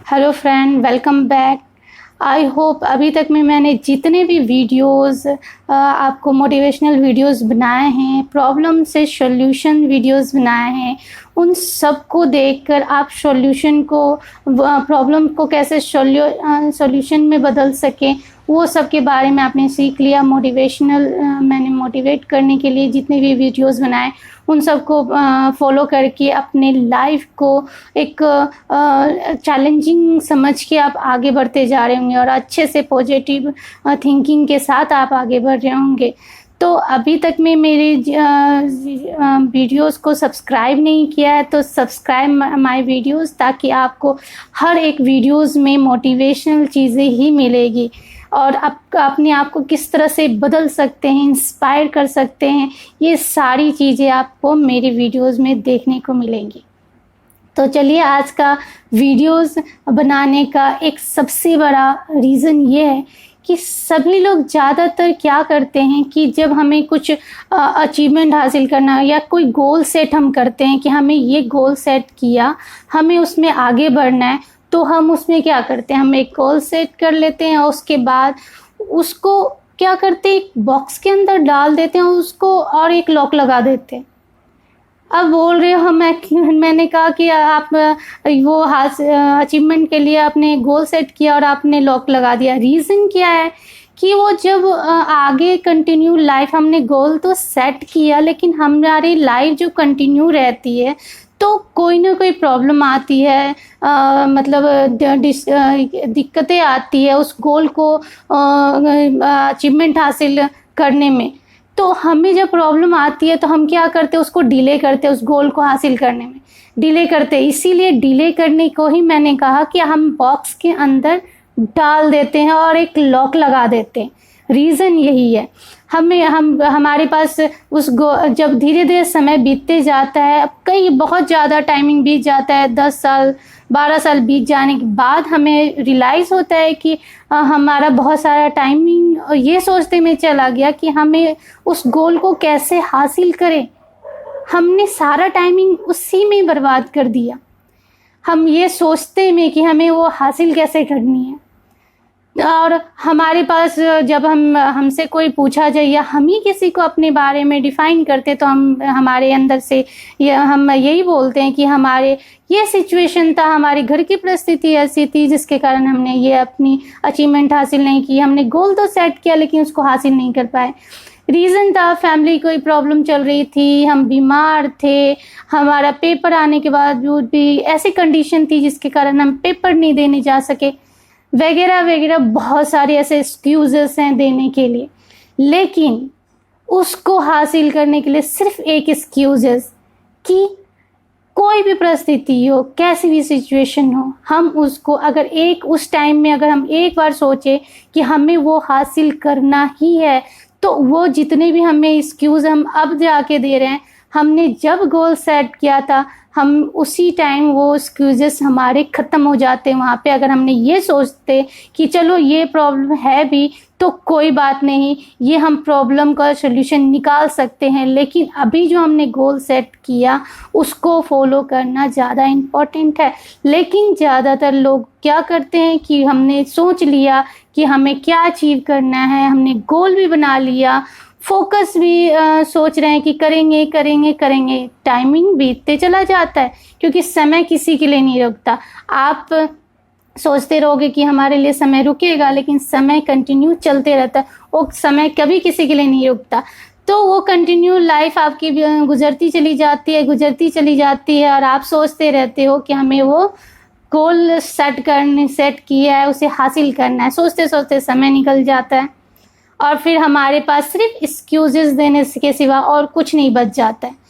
Hello friend, welcome back. I hope अभी तक में मैंने जितने भी वीडियोस आपको मोटिवेशनल वीडियोस बनाए हैं, प्रॉब्लम से सॉल्यूशन वीडियोस बनाए हैं, उन सब को देखकर आप सॉल्यूशन को, प्रॉब्लम को कैसे सॉल्यूशन में बदल सकें, वो सब के बारे में आपने सीख लिया। मैंने मोटिवेट करने के लिए जितने भी वीडियोस बनाए उन सबको फॉलो करके अपने लाइफ को एक चैलेंजिंग समझ के आप आगे बढ़ते जा रहे होंगे और अच्छे से पॉजिटिव थिंकिंग के साथ आप आगे बढ़ रहे होंगे। तो अभी तक में मेरे वीडियोस को सब्सक्राइब नहीं किया है तो सब्सक्राइब माय वीडियोस, ताकि आपको हर एक वीडियोस में मोटिवेशनल चीज़ें ही मिलेगी और आप अपने आप को किस तरह से बदल सकते हैं, इंस्पायर कर सकते हैं, ये सारी चीज़ें आपको मेरे वीडियोस में देखने को मिलेंगी। तो चलिए, आज का वीडियोस बनाने का एक सबसे बड़ा रीज़न ये है कि सभी लोग ज़्यादातर क्या करते हैं कि जब हमें कुछ अचीवमेंट हासिल करना या कोई गोल सेट हम करते हैं कि हमें ये गोल सेट किया, हमें उसमें आगे बढ़ना है, तो हम उसमें क्या करते हैं, हम एक गोल सेट कर लेते हैं और उसके बाद उसको क्या करते हैं, एक बॉक्स के अंदर डाल देते हैं उसको और एक लॉक लगा देते हैं। अब बोल रहे हो मैंने कहा कि आप वो अचीवमेंट के लिए आपने गोल सेट किया और आपने लॉक लगा दिया। रीज़न क्या है कि वो जब आगे कंटिन्यू लाइफ, हमने गोल तो सेट किया लेकिन हमारी लाइफ जो कंटिन्यू रहती है तो कोई ना कोई प्रॉब्लम आती है, मतलब दिक्कतें आती है उस गोल को अचीवमेंट हासिल करने में। तो हमें जब प्रॉब्लम आती है तो हम क्या करते हैं, उसको डिले करते हैं, उस गोल को हासिल करने में डिले करते हैं। इसीलिए डिले करने को ही मैंने कहा कि हम बॉक्स के अंदर डाल देते हैं और एक लॉक लगा देते हैं। रीज़न यही है। हमारे पास जब धीरे धीरे समय बीतते जाता है, अब बहुत ज़्यादा टाइमिंग बीत जाता है, 10 साल 12 साल बीत जाने के बाद हमें रियलाइज़ होता है कि हमारा बहुत सारा टाइमिंग ये सोचते में चला गया कि हमें उस गोल को कैसे हासिल करें। हमने सारा टाइमिंग उसी में बर्बाद कर दिया, हम ये सोचते में कि हमें वो हासिल कैसे करनी है। और हमारे पास जब हमसे कोई पूछा जाए या हम ही किसी को अपने बारे में डिफ़ाइन करते तो हमारे अंदर से हम यही बोलते हैं कि हमारे ये सिचुएशन था, हमारी घर की परिस्थिति ऐसी थी जिसके कारण हमने ये अपनी अचीवमेंट हासिल नहीं की। हमने गोल तो सेट किया लेकिन उसको हासिल नहीं कर पाए। रीज़न था फैमिली कोई प्रॉब्लम चल रही थी, हम बीमार थे, हमारा पेपर आने के बावजूद भी ऐसी कंडीशन थी जिसके कारण हम पेपर नहीं देने जा सके, वगैरह वगैरह। बहुत सारे ऐसे एक्सक्यूज़ेस हैं देने के लिए, लेकिन उसको हासिल करने के लिए सिर्फ एक एक्सक्यूज़ेस कि कोई भी परिस्थिति हो, कैसी भी सिचुएशन हो, हम उसको अगर उस टाइम में अगर हम एक बार सोचे कि हमें वो हासिल करना ही है, तो वो जितने भी हमें एक्सक्यूज़ हम अब जाके दे रहे हैं, हमने जब गोल सेट किया था हम उसी टाइम वो एक्सक्यूज़ेस हमारे ख़त्म हो जाते हैं। वहाँ पे अगर हमने ये सोचते कि चलो ये प्रॉब्लम है भी तो कोई बात नहीं, ये हम प्रॉब्लम का सलूशन निकाल सकते हैं, लेकिन अभी जो हमने गोल सेट किया उसको फॉलो करना ज़्यादा इम्पॉर्टेंट है। लेकिन ज़्यादातर लोग क्या करते हैं कि हमने सोच लिया कि हमें क्या अचीव करना है, हमने गोल भी बना लिया, फोकस भी सोच रहे हैं कि करेंगे करेंगे करेंगे, टाइमिंग बीतते चला जाता है क्योंकि समय किसी के लिए नहीं रुकता। आप सोचते रहोगे कि हमारे लिए समय रुकेगा, लेकिन समय कंटिन्यू चलते रहता है, वो समय कभी किसी के लिए नहीं रुकता। तो वो कंटिन्यू लाइफ आपकी गुजरती चली जाती है और आप सोचते रहते हो कि हमें वो गोल सेट किया है, उसे हासिल करना है। सोचते सोचते समय निकल जाता है और फिर हमारे पास सिर्फ एक्सक्यूज़ेस देने के सिवा और कुछ नहीं बच जाता है।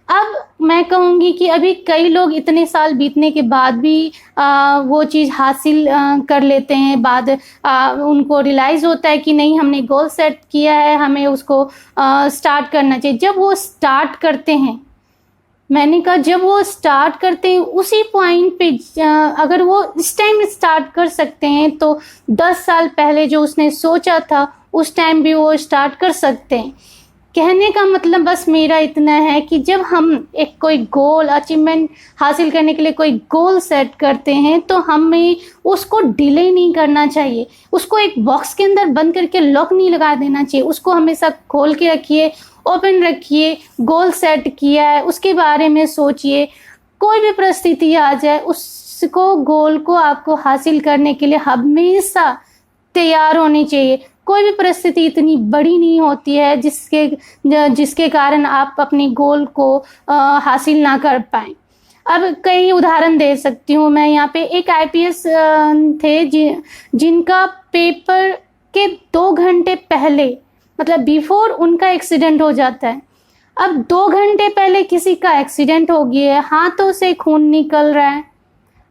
अब मैं कहूँगी कि अभी कई लोग इतने साल बीतने के बाद भी वो चीज़ हासिल कर लेते हैं, बाद उनको रियलाइज़ होता है कि नहीं, हमने गोल सेट किया है, हमें उसको स्टार्ट करना चाहिए। जब वो स्टार्ट करते हैं, मैंने कहा जब वो स्टार्ट करते हैं उसी पॉइंट पे, अगर वो इस टाइम स्टार्ट कर सकते हैं तो 10 साल पहले जो उसने सोचा था उस टाइम भी वो स्टार्ट कर सकते हैं। कहने का मतलब बस मेरा इतना है कि जब हम एक कोई गोल अचीवमेंट हासिल करने के लिए कोई गोल सेट करते हैं तो हमें उसको डिले नहीं करना चाहिए, उसको एक बॉक्स के अंदर बंद करके लॉक नहीं लगा देना चाहिए, उसको हमेशा खोल के रखिए, ओपन रखिए। गोल सेट किया है उसके बारे में सोचिए, कोई भी परिस्थिति आ जाए उसको गोल को आपको हासिल करने के लिए हमेशा तैयार होनी चाहिए। कोई भी परिस्थिति इतनी बड़ी नहीं होती है जिसके कारण आप अपनी गोल को हासिल ना कर पाएँ। अब कई उदाहरण दे सकती हूँ मैं यहाँ पे। एक आईपीएस थे जिनका पेपर के 2 घंटे पहले, मतलब बिफोर उनका एक्सीडेंट हो जाता है। अब 2 घंटे पहले किसी का एक्सीडेंट हो गया है, हाथों से खून निकल रहा है।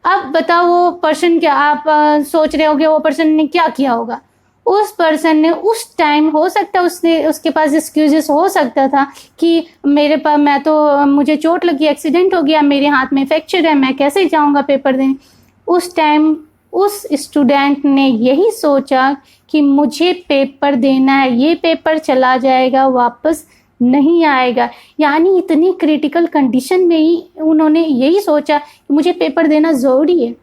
अब बताओ वो पर्सन क्या, आप सोच रहे होगे वो पर्सन ने क्या किया होगा। उस पर्सन ने उस टाइम, हो सकता है उसके पास एक्सक्यूजेस हो सकता था कि मुझे चोट लगी, एक्सीडेंट हो गया, मेरे हाथ में फ्रैक्चर है, मैं कैसे जाऊंगा पेपर देने। उस टाइम उस स्टूडेंट ने यही सोचा कि मुझे पेपर देना है, ये पेपर चला जाएगा, वापस नहीं आएगा। यानी इतनी क्रिटिकल कंडीशन में ही उन्होंने यही सोचा कि मुझे पेपर देना ज़रूरी है।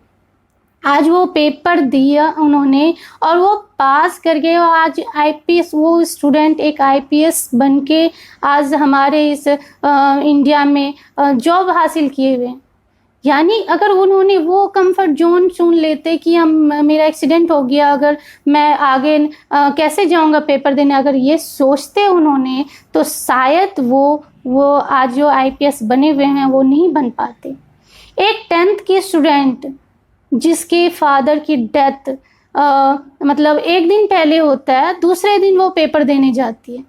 आज वो पेपर दिया उन्होंने और वो पास कर गए और आज आईपीएस, वो स्टूडेंट एक आईपीएस बन के आज हमारे इस इंडिया में जॉब हासिल किए हुए। यानी अगर उन्होंने वो कंफर्ट जोन चुन लेते कि मेरा एक्सीडेंट हो गया, अगर मैं आगे कैसे जाऊंगा पेपर देने, अगर ये सोचते उन्होंने, तो शायद वो आज जो आईपीएस बने हुए हैं वो नहीं बन पाते। एक 10th की स्टूडेंट जिसके फादर की डेथ मतलब एक दिन पहले होता है, दूसरे दिन वो पेपर देने जाती है।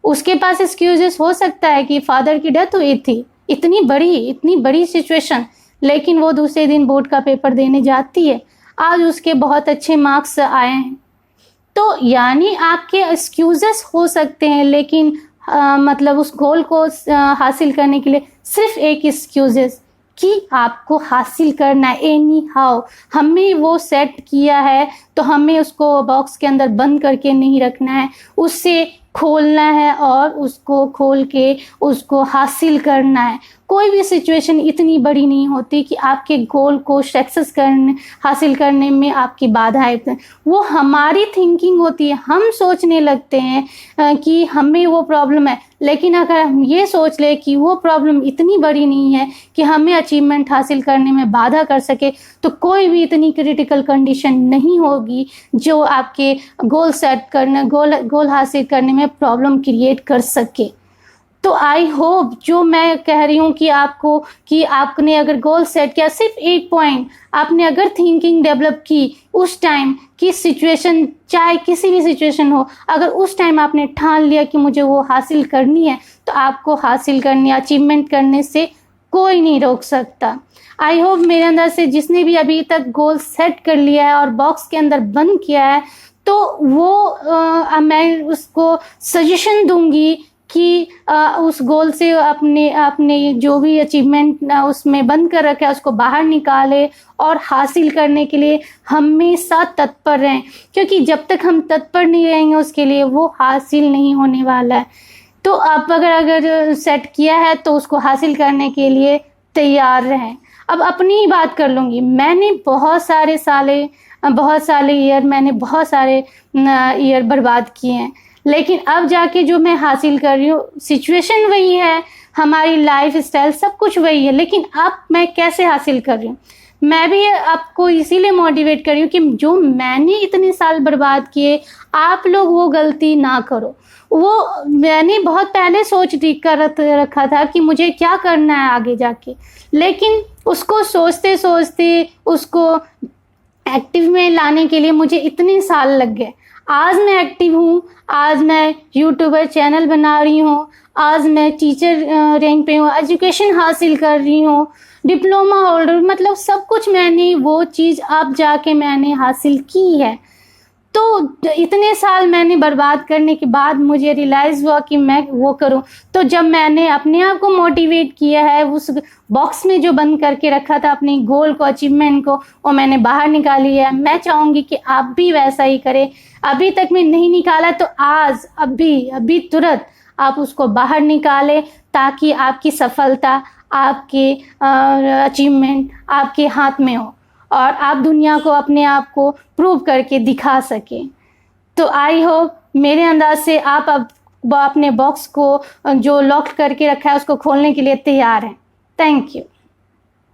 उसके पास एक्सक्यूजेस हो सकता है कि फादर की डेथ हुई थी, इतनी बड़ी सिचुएशन, लेकिन वो दूसरे दिन बोर्ड का पेपर देने जाती है। आज उसके बहुत अच्छे मार्क्स आए हैं। तो यानी आपके एक्सक्यूजेस हो सकते हैं, लेकिन मतलब उस गोल को हासिल करने के लिए सिर्फ एक एक्सक्यूजेस कि आपको हासिल करना है एनी हाउ। हमें वो सेट किया है तो हमें उसको बॉक्स के अंदर बंद करके नहीं रखना है, उससे खोलना है और उसको खोल के उसको हासिल करना है। कोई भी सिचुएशन इतनी बड़ी नहीं होती कि आपके गोल को हासिल करने में आपकी बाधाएं, वो हमारी थिंकिंग होती है। हम सोचने लगते हैं कि हमें वो प्रॉब्लम है, लेकिन अगर हम ये सोच ले कि वो प्रॉब्लम इतनी बड़ी नहीं है कि हमें अचीवमेंट हासिल करने में बाधा कर सके, तो कोई भी इतनी क्रिटिकल कंडीशन नहीं होगी जो आपके गोल हासिल करने में प्रॉब्लम क्रिएट कर सके। तो आई होप जो मैं कह रही हूँ कि आपको, कि आपने अगर गोल सेट किया, सिर्फ एक पॉइंट आपने अगर थिंकिंग डेवलप की उस टाइम की सिचुएशन, चाहे किसी भी सिचुएशन हो, अगर उस टाइम आपने ठान लिया कि मुझे वो हासिल करनी है, तो आपको हासिल करनी, अचीवमेंट करने से कोई नहीं रोक सकता। आई होप मेरे अंदर से जिसने भी अभी तक गोल सेट कर लिया है और बॉक्स के अंदर बंद किया है, तो मैं उसको सजेशन दूंगी कि उस गोल से अपने जो भी अचीवमेंट उसमें बंद कर रखा है उसको बाहर निकाले और हासिल करने के लिए हमेशा तत्पर रहें, क्योंकि जब तक हम तत्पर नहीं रहेंगे उसके लिए वो हासिल नहीं होने वाला है। तो आप अगर सेट किया है तो उसको हासिल करने के लिए तैयार रहें। अब अपनी ही बात कर लूँगी। मैंने बहुत सारे ईयर बर्बाद किए हैं, लेकिन अब जाके जो मैं हासिल कर रही हूँ, सिचुएशन वही है, हमारी लाइफ स्टाइल सब कुछ वही है, लेकिन अब मैं कैसे हासिल कर रही हूँ। मैं भी आपको इसीलिए मोटिवेट कर रही हूँ कि जो मैंने इतने साल बर्बाद किए, आप लोग वो गलती ना करो। वो मैंने बहुत पहले सोच कर रखा था कि मुझे क्या करना है आगे जाके, लेकिन उसको सोचते सोचते उसको एक्टिव में लाने के लिए मुझे इतने साल लग गए। आज मैं एक्टिव हूँ, आज मैं यूट्यूबर चैनल बना रही हूँ, आज मैं टीचर रैंक पे हूँ, एजुकेशन हासिल कर रही हूँ, डिप्लोमा होल्डर, मतलब सब कुछ मैंने वो चीज़ अब जाके मैंने हासिल की है। तो इतने साल मैंने बर्बाद करने के बाद मुझे रियलाइज़ हुआ कि मैं वो करूं। तो जब मैंने अपने आप को मोटिवेट किया है, उस बॉक्स में जो बंद करके रखा था अपने गोल को, अचीवमेंट को, वो मैंने बाहर निकाली है। मैं चाहूँगी कि आप भी वैसा ही करें। अभी तक मैं नहीं निकाला तो आज अभी तुरंत आप उसको बाहर निकालें, ताकि आपकी सफलता, आपके अचीवमेंट आपके हाथ में हो और आप दुनिया को अपने आप को प्रूव करके दिखा सकें। तो आई होप मेरे अंदाज से आप अब अपने बॉक्स को जो लॉक करके रखा है उसको खोलने के लिए तैयार हैं। Thank you.